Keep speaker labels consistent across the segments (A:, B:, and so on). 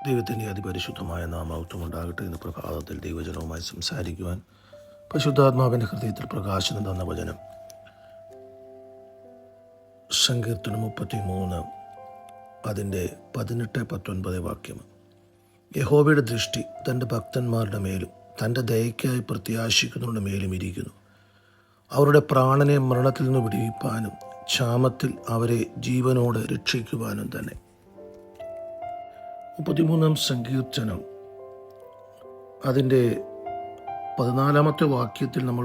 A: ദൈവത്തിൻ്റെ അതിപരിശുദ്ധമായ നാമത്വം ഉണ്ടാകട്ടെ. ഇന്ന് പ്രഭാതത്തിൽ ദൈവജനവുമായി സംസാരിക്കുവാൻ പരിശുദ്ധാത്മാവിൻ്റെ ഹൃദയത്തിൽ പ്രകാശനം തന്ന വചനം സങ്കീർത്തനം 33 അതിൻ്റെ 18-19 വാക്യം. യഹോവയുടെ ദൃഷ്ടി തൻ്റെ ഭക്തന്മാരുടെ മേലും തൻ്റെ ദയയ്ക്കായി പ്രത്യാശിക്കുന്നവരുടെ മേലും ഇരിക്കുന്നു. അവരുടെ പ്രാണനെ മരണത്തിൽ നിന്ന് വിടുവിപ്പാനും ക്ഷാമത്തിൽ അവരെ ജീവനോടെ രക്ഷിക്കുവാനും തന്നെ. 33 സങ്കീർത്തനം അതിൻ്റെ 14 വാക്യത്തിൽ നമ്മൾ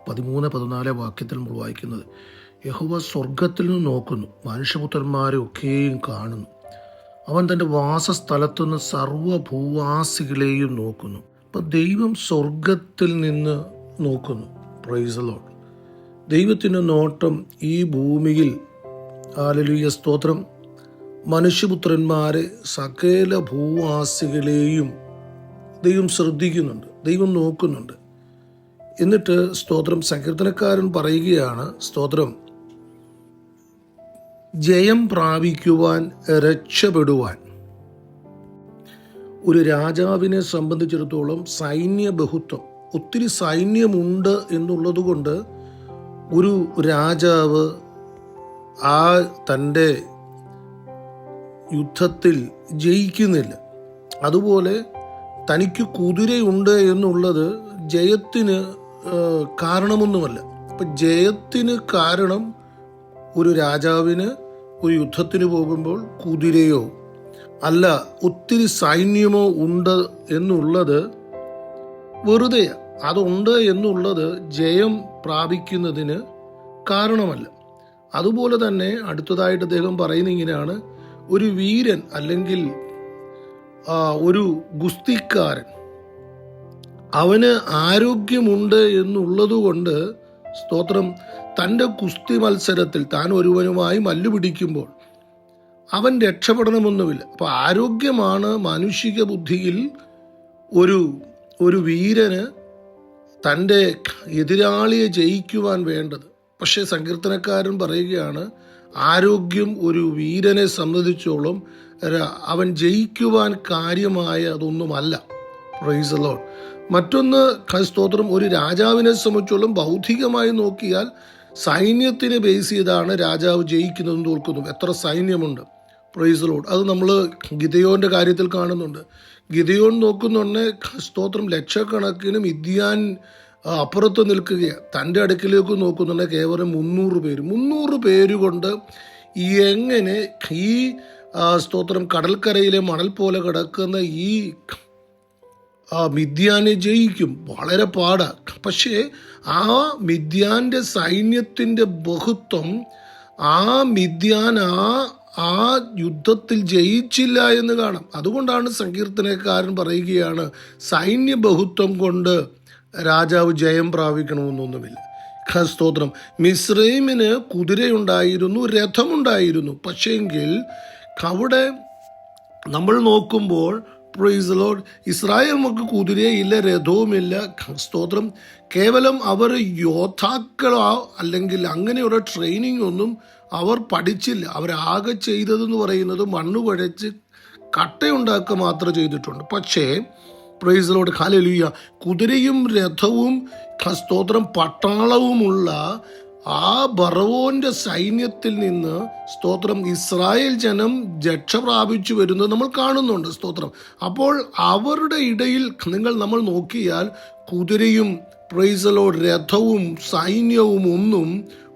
A: 13-14 വാക്യത്തിൽ നമ്മൾ വായിക്കുന്നത്, യഹോവ സ്വർഗത്തിൽ നിന്ന് നോക്കുന്നു, മനുഷ്യപുത്രന്മാരെ ഒക്കെയും കാണുന്നു. അവൻ തൻ്റെ വാസസ്ഥലത്തുനിന്ന് സർവ്വഭൂവാസികളെയും നോക്കുന്നു. അപ്പം ദൈവം സ്വർഗത്തിൽ നിന്ന് നോക്കുന്നു. Praise the Lord. ദൈവത്തിൻ്റെ നോട്ടം ഈ ഭൂമിയിൽ, ഹല്ലേലൂയ സ്തോത്രം, മനുഷ്യപുത്രന്മാരെ സകല ഭൂവാസികളെയും ദൈവം ശ്രദ്ധിക്കുന്നുണ്ട്, ദൈവം നോക്കുന്നുണ്ട്. എന്നിട്ട് സ്തോത്രം സങ്കീർത്തനക്കാരൻ പറയുകയാണ്, സ്തോത്രം, ജയം പ്രാപിക്കുവാൻ, രക്ഷപ്പെടുവാൻ. ഒരു രാജാവിനെ സംബന്ധിച്ചിടത്തോളം സൈന്യ ബഹുത്വം, ഒത്തിരി സൈന്യമുണ്ട് എന്നുള്ളത് കൊണ്ട് ഒരു രാജാവ് ആ തൻ്റെ യുദ്ധത്തിൽ ജയിക്കുന്നില്ല. അതുപോലെ തനിക്ക് കുതിരയുണ്ട് എന്നുള്ളത് ജയത്തിന് കാരണമൊന്നുമല്ല. അപ്പം ജയത്തിന് കാരണം ഒരു രാജാവിന് ഒരു യുദ്ധത്തിന് പോകുമ്പോൾ കുതിരയോ അല്ല ഒത്തിരി സൈന്യമോ ഉണ്ട് എന്നുള്ളത് വെറുതെ, അതുണ്ട് എന്നുള്ളത് ജയം പ്രാപിക്കുന്നതിന് കാരണമല്ല. അതുപോലെ തന്നെ അടുത്തതായിട്ട് അദ്ദേഹം പറയുന്ന ഇങ്ങനെയാണ്, ഒരു വീരൻ അല്ലെങ്കിൽ ഒരു ഗുസ്തിക്കാരൻ, അവന് ആരോഗ്യമുണ്ട് എന്നുള്ളത് കൊണ്ട് സ്തോത്രം തൻ്റെ കുസ്തി മത്സരത്തിൽ താൻ ഒരുവനുമായി മല്ലുപിടിക്കുമ്പോൾ അവൻ രക്ഷപ്പെടണമെന്നുമില്ല. അപ്പോൾ ആരോഗ്യമാണ് മാനുഷിക ബുദ്ധിയിൽ ഒരു വീരന് തൻ്റെ എതിരാളിയെ ജയിക്കുവാൻ വേണ്ടത്. പക്ഷേ സങ്കീർത്തനക്കാരൻ പറയുകയാണ്, ആരോഗ്യം ഒരു വീരനെ സംബന്ധിച്ചോളം അവൻ ജയിക്കുവാൻ കാര്യമായ അതൊന്നുമല്ല. Praise the Lord. മറ്റൊന്ന് സ്തോത്രം, ഒരു രാജാവിനെ സംബന്ധിച്ചോളം ഭൗതികമായി നോക്കിയാൽ സൈന്യത്തിനെ ബേസ് ചെയ്താണ് രാജാവ് ജയിക്കുന്നതും തോൽക്കുന്നതും. എത്ര സൈന്യമുണ്ട്. Praise the Lord. അത് നമ്മൾ ഗിദെയോന്റെ കാര്യത്തിൽ കാണുന്നുണ്ട്. ഗിദെയോൻ നോക്കുന്നുണ്ട്, സ്തോത്രം, ലക്ഷക്കണക്കിന് മിദ്യാൻ അപ്പുറത്ത് നിൽക്കുകയാണ്. തൻ്റെ അടുക്കിലേക്ക് നോക്കുന്നുണ്ട് കേവലം 300 പേര് കൊണ്ട് എങ്ങനെ ഈ സ്തോത്രം കടൽക്കരയിലെ മണൽ പോലെ കിടക്കുന്ന ഈ മിദ്യാനെ ജയിക്കും? വളരെ പാടാ. പക്ഷേ ആ മിദ്യാന്റെ സൈന്യത്തിൻ്റെ ബഹുത്വം, ആ മിദ്യാൻ ആ യുദ്ധത്തിൽ ജയിച്ചില്ല എന്ന് കാണാം. അതുകൊണ്ടാണ് സങ്കീർത്തനക്കാരൻ പറയുകയാണ്, സൈന്യ ബഹുത്വം കൊണ്ട് രാജാവ് ജയം പ്രാപിക്കണമെന്നൊന്നുമില്ല. സ്തോത്രം. മിസ്രൈമിന് കുതിരയുണ്ടായിരുന്നു, രഥമുണ്ടായിരുന്നു. പക്ഷേങ്കിൽ അവിടെ നമ്മൾ നോക്കുമ്പോൾ പ്രൈസ് ദി ലോർഡ്, ഇസ്രായേൽ മക്കൾക്ക് കുതിരയില്ല, രഥവുമില്ല. സ്തോത്രം. കേവലം അവർ യോദ്ധാക്കളോ അല്ലെങ്കിൽ അങ്ങനെയുള്ള ട്രെയിനിങ് ഒന്നും അവർ പഠിച്ചില്ല. അവരാകെ ചെയ്തതെന്ന് പറയുന്നത് മണ്ണ് കുഴച്ച് കട്ടയുണ്ടാക്കുക മാത്രമേ ചെയ്തിട്ടുണ്ട്. പക്ഷേ പ്രൈസ് ദി ലോർഡ്, ഹല്ലേലൂയ, കുതിരയും രഥവും സ്തോത്രം പട്ടാളവുമുള്ള ആ ഫറവോന്റെ സൈന്യത്തിൽ നിന്ന് സ്തോത്രം ഇസ്രായേൽ ജനം രക്ഷ പ്രാപിച്ചു വരുന്നത് നമ്മൾ കാണുന്നുണ്ട്. സ്തോത്രം. അപ്പോൾ അവരുടെ ഇടയിൽ നമ്മൾ നോക്കിയാൽ കുതിരയും പ്രൈസ് ദി ലോർഡ് രഥവും സൈന്യവും ഒന്നും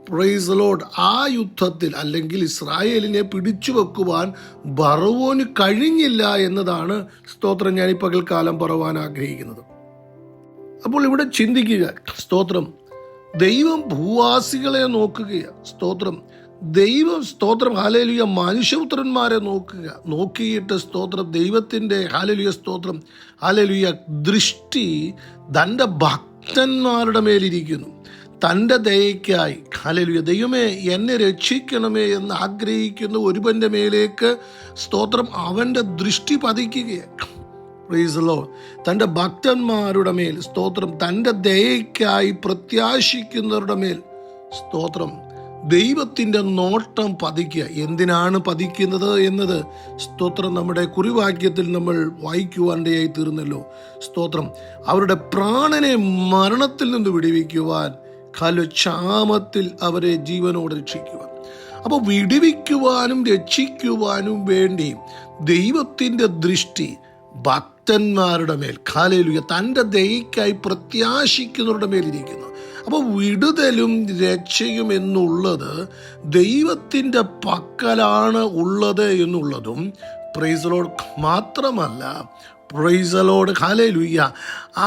A: പ്രൈസ് ദി ലോർഡ് ആ യുദ്ധത്തിൽ അല്ലെങ്കിൽ ഇസ്രായേലിനെ പിടിച്ചു വെക്കുവാൻ ഫറവോന് കഴിഞ്ഞില്ല എന്നതാണ് സ്തോത്രം ഞാൻ ഈ പകൽക്കാലം പറയുവാൻ ആഗ്രഹിക്കുന്നത്. അപ്പോൾ ഇവിടെ ചിന്തിക്കുക, സ്തോത്രം, ദൈവം ഭൂവാസികളെ നോക്കുകയാണ്. സ്തോത്രം. ദൈവം സ്തോത്രം ഹല്ലേലൂയ മനുഷ്യപുത്രന്മാരെ നോക്കിയിട്ട് സ്തോത്രം ദൈവത്തിൻ്റെ ഹല്ലേലൂയ സ്തോത്രം ഹല്ലേലൂയ ദൃഷ്ടി തൻ്റെ ഭക്തന്മാരുടെ മേലിരിക്കുന്നു. തൻ്റെ ദയയ്ക്കായി ഹല്ലേലൂയ, ദൈവമേ എന്നെ രക്ഷിക്കണമേ എന്ന് ആഗ്രഹിക്കുന്ന ഒരുവന്റെ മേലേക്ക് സ്തോത്രം അവൻ്റെ ദൃഷ്ടി പതിക്കുകയാണ്. Praise the Lord. തൻ്റെ ഭക്തന്മാരുടെ മേൽ സ്തോത്രം, തൻ്റെ ദയയ്ക്കായി പ്രത്യാശിക്കുന്നവരുടെ മേൽ സ്തോത്രം ദൈവത്തിൻ്റെ നോട്ടം പതിക്കുക. എന്തിനാണ് പതിക്കുന്നത് എന്നത് സ്തോത്രം നമ്മുടെ കുറിവാക്യത്തിൽ നമ്മൾ വായിക്കുവാനിടയായി തീർന്നല്ലോ. സ്തോത്രം, അവരുടെ പ്രാണനെ മരണത്തിൽ നിന്ന് വിടുവിക്കുവാൻ, ക്ഷാമത്തിൽ അവരെ ജീവനോടെ രക്ഷിക്കുവാൻ. അപ്പോൾ വിടുവിക്കുവാനും രക്ഷിക്കുവാനും വേണ്ടി ദൈവത്തിൻ്റെ ദൃഷ്ടി ഭക്തന്മാരുടെ മേൽ, ഹല്ലേലൂയ, തൻ്റെ ദയയ്ക്കായി പ്രത്യാശിക്കുന്നവരുടെ മേലിരിക്കുന്നു. അപ്പോൾ വിടുതലും രക്ഷയും എന്നുള്ളത് ദൈവത്തിൻ്റെ പക്കലാണ് ഉള്ളത് എന്നുള്ളതും പ്രൈസ് ദി ലോർഡ് മാത്രമല്ല, പ്രൈസ് ദി ലോർഡ്, ഹല്ലേലൂയ,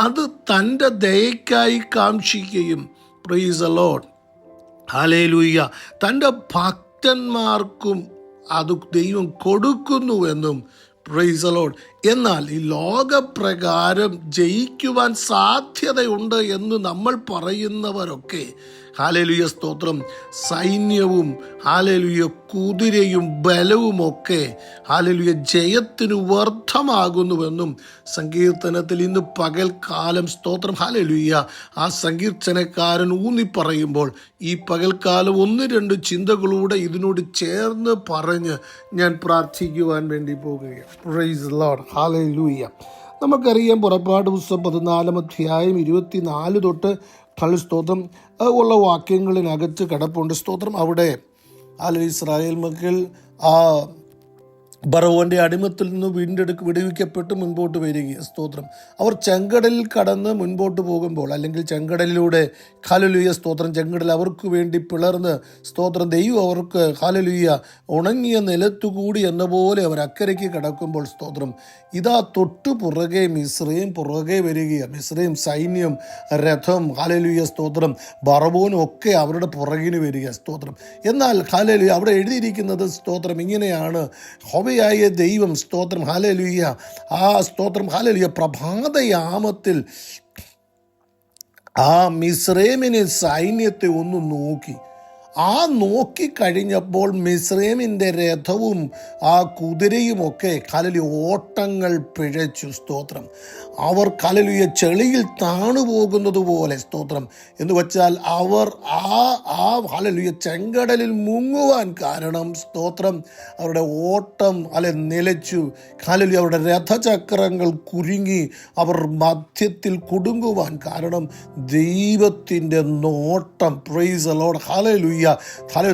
A: അത് തൻ്റെ ദയയ്ക്കായി കാംക്ഷിക്കുകയും, പ്രൈസ് ദി ലോർഡ്, ഹല്ലേലൂയ, തൻ്റെ ഭക്തന്മാർക്കും അത് ദൈവം കൊടുക്കുന്നുവെന്നും, പ്രൈസ് ദി ലോർഡ്. എന്നാൽ ഈ ലോകപ്രകാരം ജയിക്കുവാൻ സാധ്യതയുണ്ട് എന്ന് നമ്മൾ പറയുന്നവരൊക്കെ, ഹല്ലേലൂയ, സ്തോത്രം, സൈന്യവും, ഹല്ലേലൂയ, കുതിരയും ബലവുമൊക്കെ, ഹല്ലേലൂയ, ജയത്തിന് വ്യർത്ഥമാകുന്നുവെന്നും സങ്കീർത്തനത്തിൽ ഇന്ന് പകൽക്കാലം, സ്തോത്രം, ഹല്ലേലൂയ, ആ സങ്കീർത്തനക്കാരൻ ഊന്നിപ്പറയുമ്പോൾ ഈ പകൽക്കാലം 1-2 ചിന്തകളൂടെ ഇതിനോട് ചേർന്ന് പറഞ്ഞ് ഞാൻ പ്രാർത്ഥിക്കുവാൻ വേണ്ടി പോകുകയാണ്. Praise the Lord, hallelujah. നമുക്കറിയാം, പുറപ്പാട് പുസ്തകം 14 അധ്യായം 24 തൊട്ട് സ്തോത്രം ഉള്ള വാക്യങ്ങളിനകത്ത് കിടപ്പുണ്ട്. സ്തോത്രം, അവിടെ ഇസ്രായേൽ മക്കൾ ആ ഫറവോന്റെ അടിമത്തിൽ നിന്ന് വിടുവിക്കപ്പെട്ട് മുൻപോട്ട് വരികയാണ്. സ്തോത്രം, അവർ ചെങ്കടലിൽ കടന്ന് മുൻപോട്ട് പോകുമ്പോൾ, അല്ലെങ്കിൽ ചെങ്കടലിലൂടെ, ഹല്ലേലൂയ, സ്തോത്രം, ചെങ്കടൽ അവർക്ക് വേണ്ടി പിളർന്ന്, സ്തോത്രം, ദൈവം അവർക്ക്, ഹല്ലേലൂയ, ഉണങ്ങിയ നിലത്തുകൂടി എന്ന പോലെ അവർ അക്കരയ്ക്ക് കിടക്കുമ്പോൾ, സ്തോത്രം, ഇതാ തൊട്ടു പുറകെ മിസ്രയീം പുറകെ വരികയാണ്. മിസ്രയീം സൈന്യം, രഥം, ഹല്ലേലൂയ, സ്തോത്രം, ഫറവോനും ഒക്കെ അവരുടെ പുറകിന് വരിക. സ്തോത്രം, എന്നാൽ ഹല്ലേലൂയ, അവിടെ എഴുതിയിരിക്കുന്നത്, സ്തോത്രം, ഇങ്ങനെയാണ്, യഹോവയായ ദൈവം, സ്തോത്രം, ഹല്ലേലൂയ, ആ സ്തോത്രം, ഹല്ലേലൂയ, പ്രഭാതയാമത്തിൽ ആ മിസ്രയീമിനെ സൈന്യത്തെ ഒന്ന് നോക്കി. ആ നോക്കിക്കഴിഞ്ഞപ്പോൾ മിസ്രയീമിൻ്റെ രഥവും ആ കുതിരയുമൊക്കെ, ഹല്ലേലൂയ, ഓട്ടങ്ങൾ പിഴച്ചു. സ്തോത്രം, അവർ, ഹല്ലേലൂയ, ചെളിയിൽ താണുപോകുന്നത് പോലെ, സ്തോത്രം, എന്ന് വെച്ചാൽ അവർ ഹല്ലേലൂയ, ചെങ്കടലിൽ മുങ്ങുവാൻ കാരണം, സ്തോത്രം, അവരുടെ ഓട്ടം നിലച്ചു. ഹല്ലേലൂയ, അവരുടെ രഥചക്രങ്ങൾ കുരുങ്ങി അവർ മധ്യത്തിൽ കുടുങ്ങുവാൻ കാരണം ദൈവത്തിൻ്റെ നോട്ടം. പ്രൈസ് ദി ലോർഡ്, ഹല്ലേലൂയ,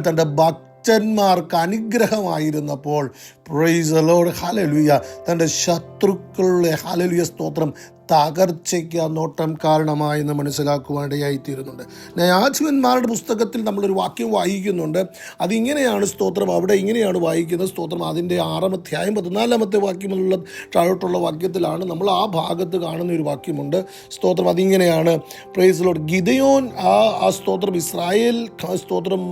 A: തൻ്റെ ഭക്തന്മാർക്ക് അനുഗ്രഹമായിരുന്നപ്പോൾ, പ്രൈസ് ദി ലോർഡ്, ഹല്ലേലൂയ, തൻ്റെ ശത്രുക്കളുടെ, ഹല്ലേലൂയ, സ്തോത്രം, തകർച്ചയ്ക്ക് ആ നോട്ടം കാരണമായെന്ന് മനസ്സിലാക്കുവാനിടയായിത്തീരുന്നുണ്ട്. ന്യായാധിപന്മാരുടെ പുസ്തകത്തിൽ നമ്മളൊരു വാക്യം വായിക്കുന്നുണ്ട്. അതിങ്ങനെയാണ്, സ്തോത്രം, അവിടെ ഇങ്ങനെയാണ് വായിക്കുന്നത്. സ്തോത്രം, അതിൻ്റെ 6 അധ്യായം 14 വാക്യമുള്ള താഴോട്ടുള്ള വാക്യത്തിലാണ് നമ്മൾ ആ ഭാഗത്ത് കാണുന്ന ഒരു വാക്യമുണ്ട്. സ്തോത്രം, അതിങ്ങനെയാണ്, പ്രൈസ് ദി ലോർഡ്, ഗിദെയോൻ ആ സ്തോത്രം, ഇസ്രായേൽ, സ്തോത്രം,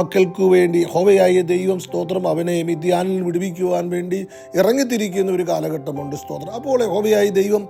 A: മക്കൾക്ക് വേണ്ടി യഹോവയായ ദൈവം, സ്തോത്രം, അവനെ മിദ്യാനിൽ വിടുവിക്കുവാൻ വേണ്ടി ഇറങ്ങിത്തിരിക്കുന്ന ഒരു കാലഘട്ടമുണ്ട്. സ്തോത്രം, അപ്പോൾ യഹോവയായ ദൈവം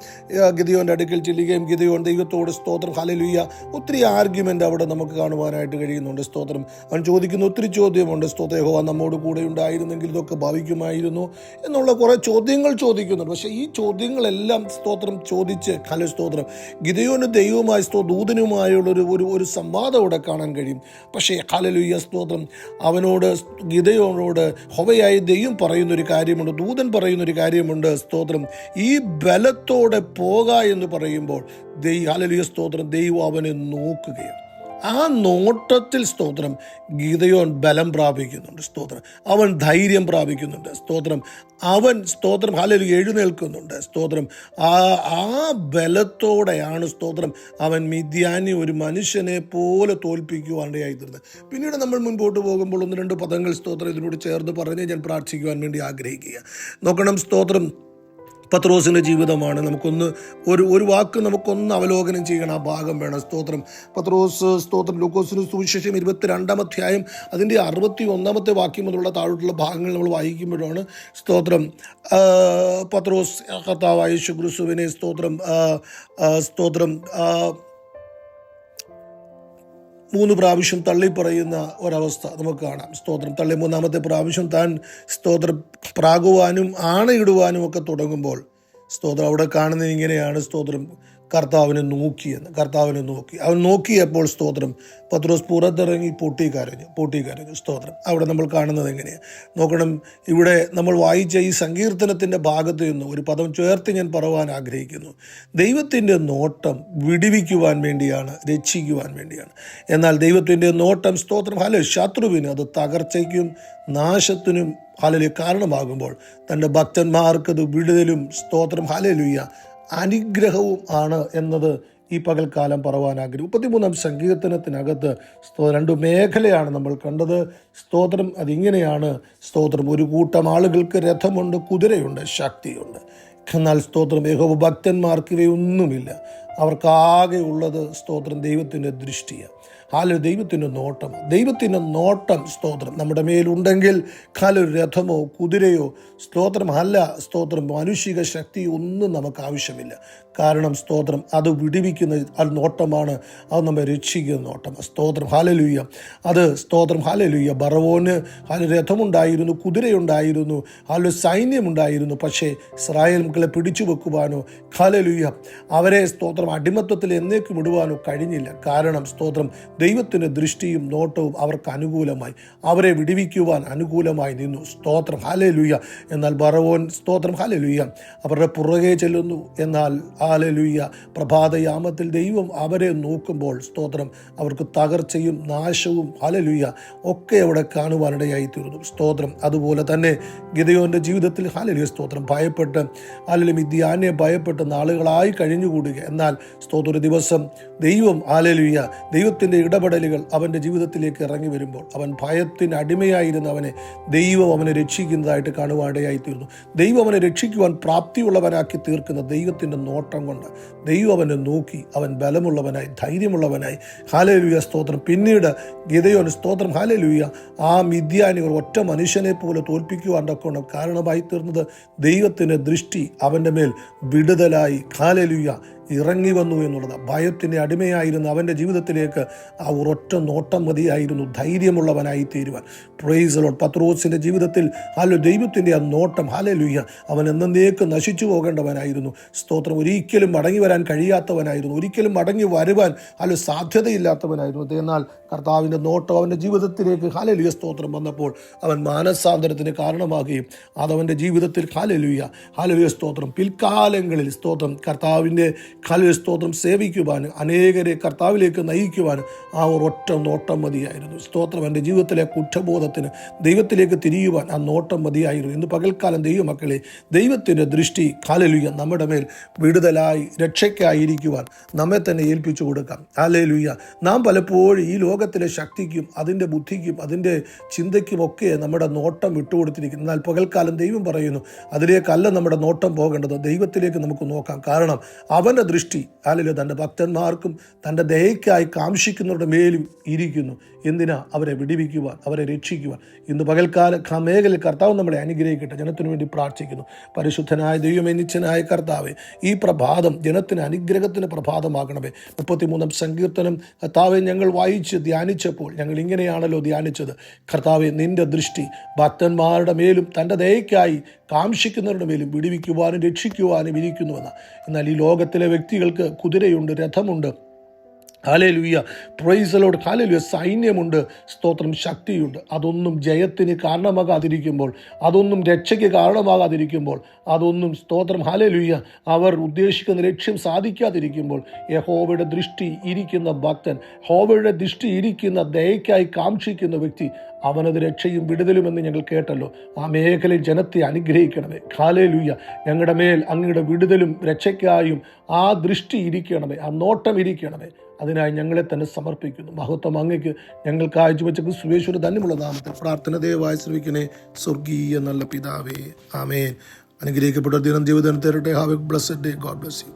A: ഗിദെയോൻ്റെ അടുക്കൽ ചെല്ലുകയും ഗിദെയോൻ ദൈവത്തോട്, സ്തോത്രം, ഹല്ലേലൂയ, ഒത്തിരി ആർഗ്യുമെൻ്റ് അവിടെ നമുക്ക് കാണുവാനായിട്ട് കഴിയുന്നുണ്ട്. സ്തോത്രം, അവൻ ചോദിക്കുന്ന ഒത്തിരി ചോദ്യമുണ്ട്. സ്തോത്രം, യഹോവ നമ്മോട് കൂടെ ഉണ്ടായിരുന്നെങ്കിൽ ഇതൊക്കെ ഭവിക്കുമായിരുന്നു എന്നുള്ള കുറേ ചോദ്യങ്ങൾ ചോദിക്കുന്നുണ്ട്. പക്ഷേ ഈ ചോദ്യങ്ങളെല്ലാം, സ്തോത്രം, ചോദിച്ച്, സ്തോത്രം, ഗിദെയോന് ദൈവവുമായി, ദൂതനുമായുള്ള ഒരു സംവാദം അവിടെ കാണാൻ കഴിയും. പക്ഷേ ഹല്ലേലൂയ, സ്തോത്രം, അവനോട്, ഗിദെയോനോട് യഹോവയായ ദൈവം പറയുന്നൊരു കാര്യമുണ്ട്, ദൂതൻ പറയുന്നൊരു കാര്യമുണ്ട്. സ്തോത്രം, ഈ ബലത്തോടെ എന്ന് പറയുമ്പോൾ ഹല്ലേലൂയ, സ്തോത്രം, ദൈവം അവനെ നോക്കുകയാണ്. ആ നോട്ടത്തിൽ, സ്തോത്രം, ഗിദെയോൻ ബലം പ്രാപിക്കുന്നുണ്ട്. സ്തോത്രം, അവൻ ധൈര്യം പ്രാപിക്കുന്നുണ്ട്. സ്തോത്രം, അവൻ, സ്തോത്രം, ഹല്ലേലൂയ, എഴുന്നേൽക്കുന്നുണ്ട്. സ്തോത്രം, ആ ബലത്തോടെയാണ്, സ്തോത്രം, അവൻ മിദ്യാനി ഒരു മനുഷ്യനെ പോലെ തോൽപ്പിക്കുവാനിടയായിത്തീർന്നത്. പിന്നീട് നമ്മൾ മുൻപോട്ട് പോകുമ്പോൾ 1-2 പദങ്ങൾ, സ്തോത്രം, ഇതിനോട് ചേർന്ന് പറഞ്ഞ് ഞാൻ പ്രാർത്ഥിക്കുവാൻ വേണ്ടി ആഗ്രഹിക്കുക. നോക്കണം, സ്തോത്രം, പത്രോസിൻ്റെ ജീവിതമാണ്. ഒരു വാക്ക് നമുക്കൊന്ന് അവലോകനം ചെയ്യണം, ആ ഭാഗം വേണം. സ്തോത്രം, പത്രോസ്, സ്തോത്രം, ലൂക്കോസിന് സുവിശേഷം 22 അധ്യായം അതിൻ്റെ 61 വാക്യം മുതലുള്ള താഴോട്ടുള്ള ഭാഗങ്ങൾ നമ്മൾ വായിക്കുമ്പോഴാണ്, സ്തോത്രം, പത്രോസ് കർത്താവായ യേശു ക്രിസ്തുവിനെ, സ്തോത്രം, 3 പ്രാവശ്യം തള്ളിപ്പറയുന്ന ഒരവസ്ഥ നമുക്ക് കാണാം. സ്തോത്രം, തള്ളി 3-ാമത്തെ പ്രാവശ്യം താൻ, സ്തോത്രം, പ്രാകുവാനും ആണയിടുവാനും ഒക്കെ തുടങ്ങുമ്പോൾ, സ്തോത്രം, അവിടെ കാണുന്നത് ഇങ്ങനെയാണ്. സ്തോത്രം, കർത്താവിനെ നോക്കി. അവൻ നോക്കിയപ്പോൾ സ്തോത്രം പത്രോസ് പുറത്തിറങ്ങി പൊട്ടിക്കരഞ്ഞു. സ്തോത്രം. അവിടെ നമ്മൾ കാണുന്നത് എങ്ങനെയാണ് നോക്കണം. ഇവിടെ നമ്മൾ വായിച്ച ഈ സങ്കീർത്തനത്തിൻ്റെ ഭാഗത്ത് നിന്ന് ഒരു പദം ചേർത്ത് ഞാൻ പറയുവാൻ ആഗ്രഹിക്കുന്നു. ദൈവത്തിൻ്റെ നോട്ടം വിടുവിക്കുവാൻ വേണ്ടിയാണ്, രക്ഷിക്കുവാൻ വേണ്ടിയാണ്. എന്നാൽ ദൈവത്തിൻ്റെ നോട്ടം സ്തോത്രം ശത്രുവിന് അത് തകർച്ചയ്ക്കും നാശത്തിനും കാരണമാകുമ്പോൾ തൻ്റെ ഭക്തന്മാർക്കത് വിടുതലും സ്തോത്രം അനുഗ്രഹവും ആണ് എന്നത് ഈ പകൽക്കാലം പറയുവാൻ ആഗ്രഹം. 33 സങ്കീർത്തനത്തിനകത്ത് 2 മേഖലയാണ് നമ്മൾ കണ്ടത്. സ്തോത്രം അതിങ്ങനെയാണ്. സ്തോത്രം ഒരു കൂട്ടം ആളുകൾക്ക് രഥമുണ്ട്, കുതിരയുണ്ട്, ശക്തിയുണ്ട്. എന്നാൽ സ്തോത്രം യഹോവ ഭക്തന്മാർക്ക് ഇവയൊന്നുമില്ല. അവർക്കാകെ ഉള്ളത് സ്തോത്രം ദൈവത്തിൻ്റെ ദൃഷ്ടിയാണ്. ദൈവത്തിൻ്റെ നോട്ടം സ്തോത്രം നമ്മുടെ മേലുണ്ടെങ്കിൽ രഥമോ കുതിരയോ സ്തോത്രം മാനുഷിക ശക്തി ഒന്നും നമുക്ക് ആവശ്യമില്ല. കാരണം സ്തോത്രം അത് വിടുവിക്കുന്ന നോട്ടമാണ്, അത് നമ്മെ രക്ഷിക്കുന്ന നോട്ടം. സ്തോത്രം അത് സ്തോത്രം ബറവോന് രഥമുണ്ടായിരുന്നു, കുതിരയുണ്ടായിരുന്നു, സൈന്യമുണ്ടായിരുന്നു. പക്ഷേ ഇസ്രായേൽ മക്കളെ പിടിച്ചു വെക്കുവാനോ അവരെ സ്തോത്രം അടിമത്തത്തിൽ എന്നേക്കും ഇടുവാനോ കഴിഞ്ഞില്ല. കാരണം സ്തോത്രം ദൈവത്തിൻ്റെ ദൃഷ്ടിയും നോട്ടവും അവർക്ക് അനുകൂലമായി, അവരെ വിടുവിക്കുവാൻ അനുകൂലമായി നിന്നു. സ്തോത്രം എന്നാൽ ബറവോൻ സ്തോത്രം അവരുടെ പുറകെ ചെല്ലുന്നു. എന്നാൽ പ്രഭാതയാമത്തിൽ ദൈവം അവരെ നോക്കുമ്പോൾ സ്തോത്രം അവർക്ക് തകർച്ചയും നാശവും ഒക്കെ അവിടെ കാണുവാനിടയായി തീർന്നു. സ്തോത്രം. അതുപോലെ തന്നെ ഗിദെയോന്റെ ജീവിതത്തിൽ സ്തോത്രം ഭയപ്പെട്ട് മിദ്യാനെ ഭയപ്പെട്ട് നാളുകളായി കഴിഞ്ഞുകൂടുക. എന്നാൽ സ്തോത്ര ഒരു ദിവസം ദൈവം ദൈവത്തിൻ്റെ ഇടപെടലുകൾ അവൻ്റെ ജീവിതത്തിലേക്ക് ഇറങ്ങി വരുമ്പോൾ അവൻ ഭയത്തിന് അടിമയായിരുന്ന ദൈവം അവനെ രക്ഷിക്കുന്നതായിട്ട് കാണുവാനിടയായി തീർന്നു. ദൈവം അവനെ രക്ഷിക്കുവാൻ പ്രാപ്തിയുള്ളവനാക്കി തീർക്കുന്ന ദൈവത്തിൻ്റെ നോട്ടം കൊണ്ട് ദൈവം അവനെ നോക്കി. അവൻ ബലമുള്ളവനായി, ധൈര്യമുള്ളവനായി. സ്തോത്രം. പിന്നീട് ഗിദെയോൻ സ്തോത്രം ആ മിദ്യാനികൾ ഒറ്റ മനുഷ്യനെ പോലെ തോൽപ്പിക്കുവാൻ കാരണമായി തീർന്നത് ദൈവത്തിൻ്റെ ദൃഷ്ടി അവൻ്റെ മേൽ വിടുതലായി ഇറങ്ങി വന്നു എന്നുള്ളത്. ഭയത്തിൻ്റെ അടിമയായിരുന്ന അവൻ്റെ ജീവിതത്തിലേക്ക് ആ ഒരൊറ്റ നോട്ടം മതിയായിരുന്നു ധൈര്യമുള്ളവനായി തീരുവാൻ. Praise the Lord. പത്രോസിൻ്റെ ജീവിതത്തിൽ ദൈവത്തിൻ്റെ ആ നോട്ടം അവൻ എന്നേക്കും നശിച്ചു പോകേണ്ടവനായിരുന്നു. സ്തോത്രം. ഒരിക്കലും മടങ്ങി വരാൻ കഴിയാത്തവനായിരുന്നു, ഒരിക്കലും മടങ്ങി വരുവാൻ സാധ്യതയില്ലാത്തവനായിരുന്നു. എന്നാൽ കർത്താവിൻ്റെ നോട്ടം അവൻ്റെ ജീവിതത്തിലേക്ക് സ്തോത്രം വന്നപ്പോൾ അവൻ മാനസാന്തരത്തിന് കാരണമാകുകയും അതവൻ്റെ ജീവിതത്തിൽ സ്തോത്രം പിൽക്കാലങ്ങളിൽ സ്തോത്രം കർത്താവിൻ്റെ സ്തോത്രം സേവിക്കുവാൻ, അനേകരെ കർത്താവിലേക്ക് നയിക്കുവാൻ ആ ഒരൊറ്റ നോട്ടം മതിയായിരുന്നു. സ്തോത്രം. എൻ്റെ ജീവിതത്തിലെ കുറ്റബോധത്തിന് ദൈവത്തിലേക്ക് തിരിയുവാൻ ആ നോട്ടം മതിയായിരുന്നു. ഇന്ന് പകൽക്കാലം ദൈവമക്കളെ ദൈവത്തിൻ്റെ ദൃഷ്ടി നമ്മുടെ മേൽ വിടുതലായി രക്ഷയ്ക്കായിരിക്കുവാൻ നമ്മെ തന്നെ ഏൽപ്പിച്ചു കൊടുക്കാം. നാം പലപ്പോഴും ഈ ലോകത്തിലെ ശക്തിക്കും അതിൻ്റെ ബുദ്ധിക്കും അതിൻ്റെ ചിന്തയ്ക്കുമൊക്കെ നമ്മുടെ നോട്ടം വിട്ടുകൊടുത്തിരിക്കുന്നു. എന്നാൽ പകൽക്കാലം ദൈവം പറയുന്നു അതിലേക്കല്ല നമ്മുടെ നോട്ടം പോകേണ്ടത്, ദൈവത്തിലേക്ക് നമുക്ക് നോക്കാം. കാരണം അവൻ്റെ ദൃഷ്ടി തൻ്റെ ഭക്തന്മാർക്കും തൻ്റെ ദയയ്ക്കായി കാംക്ഷിക്കുന്നവരുടെ മേലും ഇരിക്കുന്നു. എന്തിനാ? അവരെ വിടുവിക്കുവാൻ, അവരെ രക്ഷിക്കുവാൻ. ഇന്ന് പകൽക്കാല മേഖലയിൽ കർത്താവ് നമ്മളെ അനുഗ്രഹിക്കട്ടെ. ജനത്തിനു വേണ്ടി പ്രാർത്ഥിക്കുന്നു. പരിശുദ്ധനായ ദൈവമേ, നിത്യനായ കർത്താവേ, ഈ പ്രഭാതം ജനത്തിന് അനുഗ്രഹത്തിന് പ്രഭാതമാകണമേ. 33 സങ്കീർത്തനം കർത്താവെ ഞങ്ങൾ വായിച്ച് ധ്യാനിച്ചപ്പോൾ ഞങ്ങൾ ഇങ്ങനെയാണല്ലോ ധ്യാനിച്ചത്. കർത്താവെ, നിന്റെ ദൃഷ്ടി ഭക്തന്മാരുടെ മേലും തൻ്റെ ദയയ്ക്കായി കാംക്ഷിക്കുന്നവരുടെ മേലും വിടുവിക്കുവാനും രക്ഷിക്കുവാനും ഇരിക്കുന്നുവെന്ന്. എന്നാൽ ഈ ലോകത്തിലെ വ്യക്തികൾക്ക് കുതിരയുണ്ട്, രഥമുണ്ട്, പ്രൈസ് ദി ലോർഡ്, സൈന്യമുണ്ട്, സ്തോത്രം, ശക്തിയുണ്ട്. അതൊന്നും ജയത്തിന് കാരണമാകാതിരിക്കുമ്പോൾ, അതൊന്നും രക്ഷയ്ക്ക് കാരണമാകാതിരിക്കുമ്പോൾ, അതൊന്നും സ്തോത്രം അവർ ഉദ്ദേശിക്കുന്ന ലക്ഷ്യം സാധിക്കാതിരിക്കുമ്പോൾ യഹോവയുടെ ദൃഷ്ടി ഇരിക്കുന്ന ഭക്തൻ, യഹോവയുടെ ദൃഷ്ടി ഇരിക്കുന്ന ദയയ്ക്കായി കാംക്ഷിക്കുന്ന വ്യക്തി, അവനത് രക്ഷയും വിടുതലുമെന്ന് ഞങ്ങൾ കേട്ടല്ലോ. ആ മേഖലയിൽ ജനത്തെ അനുഗ്രഹിക്കണമേ. ഞങ്ങളുടെ മേൽ അങ്ങയുടെ വിടുതലും രക്ഷയ്ക്കായും ആ ദൃഷ്ടി ഇരിക്കണമേ, ആ നോട്ടം ഇരിക്കണമേ. അതിനായി ഞങ്ങളെ തന്നെ സമർപ്പിക്കുന്നു. മഹത്വം അങ്ങയ്ക്ക്. ഞങ്ങൾ കാഴ്ചവെച്ച ക്രിസ്തുയേശുവിന്റെ ധന്യമുള്ള നാമത്തിൽ പ്രാർത്ഥന ദയവായി ശ്രമിക്കണേ. സ്വർഗീയ നല്ല പിതാവേ, ആമേൻ. അനുഗ്രഹിക്കപ്പെട്ട ദിനം ജീവിതം തരട്ടെ. Have A blessed day. God bless you.